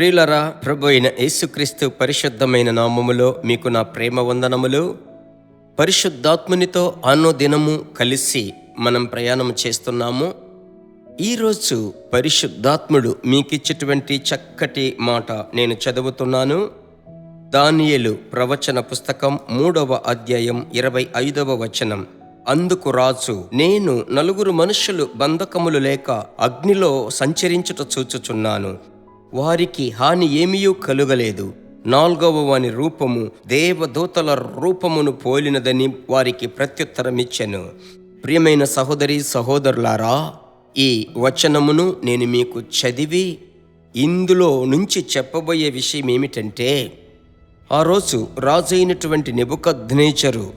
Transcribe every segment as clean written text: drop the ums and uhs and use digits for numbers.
ప్రియులరా, ప్రభు అయిన యేసుక్రీస్తు పరిశుద్ధమైన నామములో మీకు నా ప్రేమ వందనములు. పరిశుద్ధాత్మునితో అనుదినము కలిసి మనం ప్రయాణం చేస్తున్నాము. ఈరోజు పరిశుద్ధాత్ముడు మీకిచ్చేటువంటి చక్కటి మాట నేను చదువుతున్నాను. దానియేలు ప్రవచన పుస్తకం 3వ అధ్యాయం 25వ వచనం. అందుకు రాజు, నేను 4 మనుషులు బంధకములు లేక అగ్నిలో సంచరించుట చూచుచున్నాను. వారికి హాని ఏమీయూ కలుగలేదు. 4వ వాని రూపము దేవదూతల రూపమును పోలినదని వారికి ప్రత్యుత్తరమిచ్చెను. ప్రియమైన సహోదరి సహోదరులారా, ఈ వచనమును నేను మీకు చదివి ఇందులో నుంచి చెప్పబోయే విషయం ఏమిటంటే, ఆ రోజు రాజైనటువంటి నెబుకద్నెజరు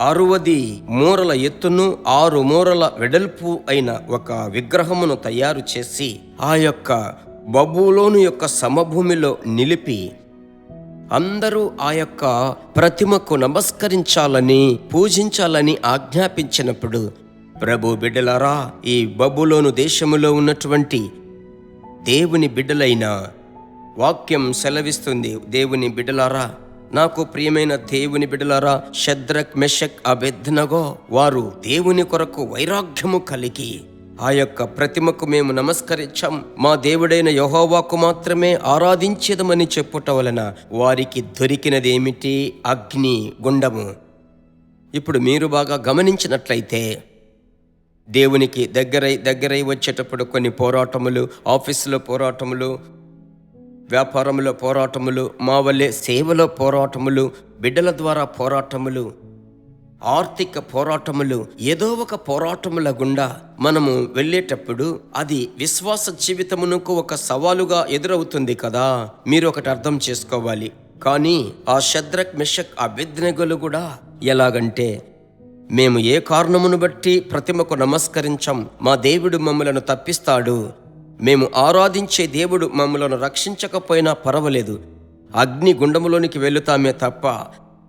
60 మూరల ఎత్తును 6 మూరల వెడల్పు అయిన ఒక విగ్రహమును తయారు చేసి ఆ యొక్క బబులోను యొక్క సమభూమిలో నిలిపి అందరూ ఆ యొక్క ప్రతిమకు నమస్కరించాలని పూజించాలని ఆజ్ఞాపించినప్పుడు, ప్రభు బిడ్డలారా, ఈ బబులోను దేశములో ఉన్నటువంటి దేవుని బిడ్డలైన వాక్యం సెలవిస్తుంది. దేవుని బిడ్డలారా, నాకు ప్రియమైన దేవుని బిడ్డలారా, షద్రక్ మెషక్ అబేద్నెగో వారు దేవుని కొరకు వైరాగ్యము కలిగి ఆ యొక్క ప్రతిమకు మేము నమస్కరించాం, మా దేవుడైన యెహోవాకు మాత్రమే ఆరాధించేదమని చెప్పుట వలన వారికి దొరికినదేమిటి? అగ్ని గుండము. ఇప్పుడు మీరు బాగా గమనించినట్లయితే, దేవునికి దగ్గరై వచ్చేటప్పుడు కొన్ని పోరాటములు, ఆఫీసులో పోరాటములు, వ్యాపారంలో పోరాటములు, మా వల్లే సేవలో పోరాటములు, బిడ్డల ద్వారా పోరాటములు, ఆర్థిక పోరాటములు, ఏదో ఒక పోరాటముల గుండా మనము వెళ్ళేటప్పుడు అది విశ్వాస జీవితమునకు ఒక సవాలుగా ఎదురవుతుంది కదా. మీరు ఒకటి అర్థం చేసుకోవాలి. కానీ ఆ షద్రక్ మెషక్ అబేద్నెగోలు కూడా ఎలాగంటే, మేము ఏ కారణమును బట్టి ప్రతిమకు నమస్కరించాం, మా దేవుడు మమ్మలను తప్పిస్తాడు, మేము ఆరాధించే దేవుడు మమ్మలను రక్షించకపోయినా పర్వాలేదు, అగ్ని గుండములోనికి వెళుతామే తప్ప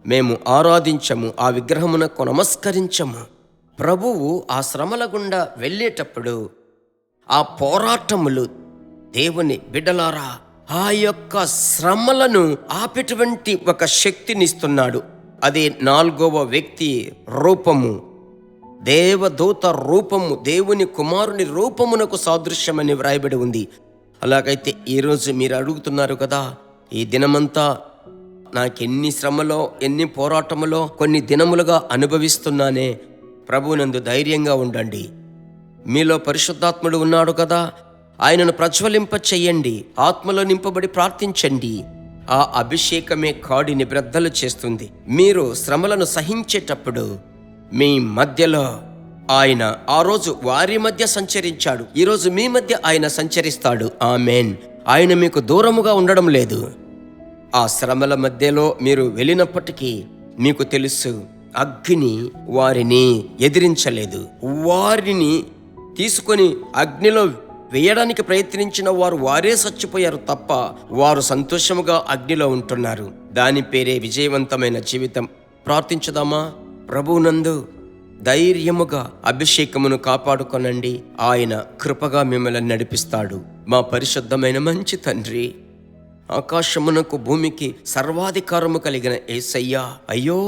మేము ఆరాధించము, ఆ విగ్రహమునకు నమస్కరించము. ప్రభువు ఆ శ్రమల గుండా వెళ్ళేటప్పుడు ఆ పోరాటములు, దేవుని బిడ్డలారా, ఆ యొక్క శ్రమలను ఆపేటువంటి ఒక శక్తినిస్తున్నాడు. అదే 4వ వ్యక్తి రూపము, దేవదూత రూపము, దేవుని కుమారుని రూపమునకు సాదృశ్యమని వ్రాయబడి ఉంది. అలాగైతే ఈరోజు మీరు అడుగుతున్నారు కదా, ఈ దినమంతా నాకెన్ని శ్రమలో, ఎన్ని పోరాటములో కొన్ని దినములుగా అనుభవిస్తున్నానే. ప్రభువునందు ధైర్యంగా ఉండండి. మీలో పరిశుద్ధాత్ముడు ఉన్నాడు కదా, ఆయనను ప్రజ్వలింప చెయ్యండి, ఆత్మలో నింపబడి ప్రార్థించండి. ఆ అభిషేకమే కాడిని బ్రద్దలు చేస్తుంది. మీరు శ్రమలను సహించేటప్పుడు మీ మధ్యలో ఆయన ఆ రోజు వారి మధ్య సంచరించాడు, ఈరోజు మీ మధ్య ఆయన సంచరిస్తాడు. ఆమేన్. ఆయన మీకు దూరముగా ఉండడం లేదు. ఆ శ్రమల మధ్యలో మీరు వెళ్ళినప్పటికీ మీకు తెలుసు, అగ్ని వారిని ఎదిరించలేదు. వారిని తీసుకొని అగ్నిలో వేయడానికి ప్రయత్నించిన వారే చచ్చిపోయారు తప్ప వారు సంతోషముగా అగ్నిలో ఉంటున్నారు. దాని పేరే విజయవంతమైన జీవితం. ప్రార్థించుదామా? ప్రభువునందు ధైర్యముగా అభిషేకమును కాపాడుకొనండి. ఆయన కృపగా మిమ్మల్ని నడిపిస్తాడు. మా పరిశుద్ధమైన మంచి తండ్రి, ఆకాశమునకు భూమికి సర్వాధికారము కలిగిన యేసయ్యా, అయ్యో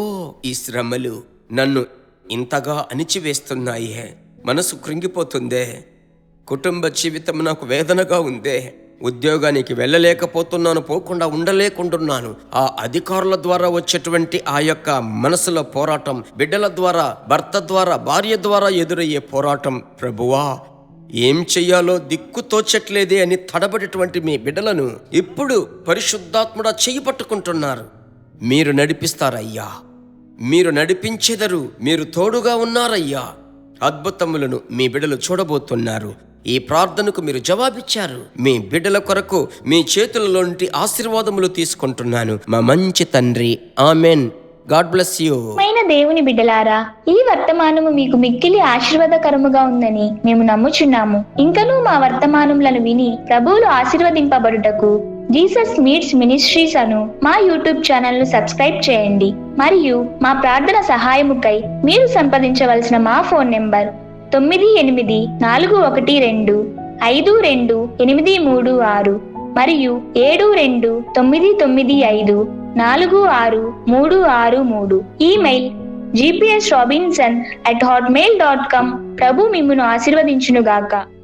ఈ శ్రమలు నన్ను ఇంతగా అణిచివేస్తున్నాయే, మనసు కృంగిపోతుందే, కుటుంబ జీవితం నాకు వేదనగా ఉందే, ఉద్యోగానికి వెళ్ళలేకపోతున్నాను, పోకుండా ఉండలేకుంటున్నాను. ఆ అధికారుల ద్వారా వచ్చేటువంటి ఆ యొక్క మనసులో పోరాటం, బిడ్డల ద్వారా, భర్త ద్వారా, భార్య ద్వారా ఎదురయ్యే పోరాటం, ప్రభువా ఏం చెయ్యాలో దిక్కు తోచట్లేదే అని తడబడేటువంటి మీ బిడ్డలను ఇప్పుడు పరిశుద్ధాత్ముడా చెయ్యి పట్టుకుంటున్నారు. మీరు నడిపిస్తారయ్యా, మీరు నడిపించెదరు, మీరు తోడుగా ఉన్నారయ్యా. అద్భుతములను మీ బిడ్డలు చూడబోతున్నారు. ఈ ప్రార్థనకు మీరు జవాబిచ్చారు. మీ బిడ్డల కొరకు మీ చేతులలో నుండి ఆశీర్వాదములు తీసుకుంటున్నాను, మా మంచి తండ్రి. ఆమెన్. God bless you. దేవుని బిడ్డలారా, ఈ వర్తమానము మీకు మిక్కిలి ఆశీర్వాదకరముగా ఉందని మేము నమ్ముచున్నాము. ఇంకనూ మా వర్తమానములను విని ప్రభువులు ఆశీర్వదింపబడుటకు జీసస్ మీట్స్ మినిస్ట్రీస్ అను మా యూట్యూబ్ ఛానల్ ను సబ్స్క్రైబ్ చేయండి. మరియు మా ప్రార్థన సహాయముకై మీరు సంప్రదించవలసిన మా ఫోన్ నెంబర్ 9841252836. మరియు 72954633. Email gpsrobinson@hotmail.com. ప్రభు మిమ్మును ఆశీర్వదించునుగాక.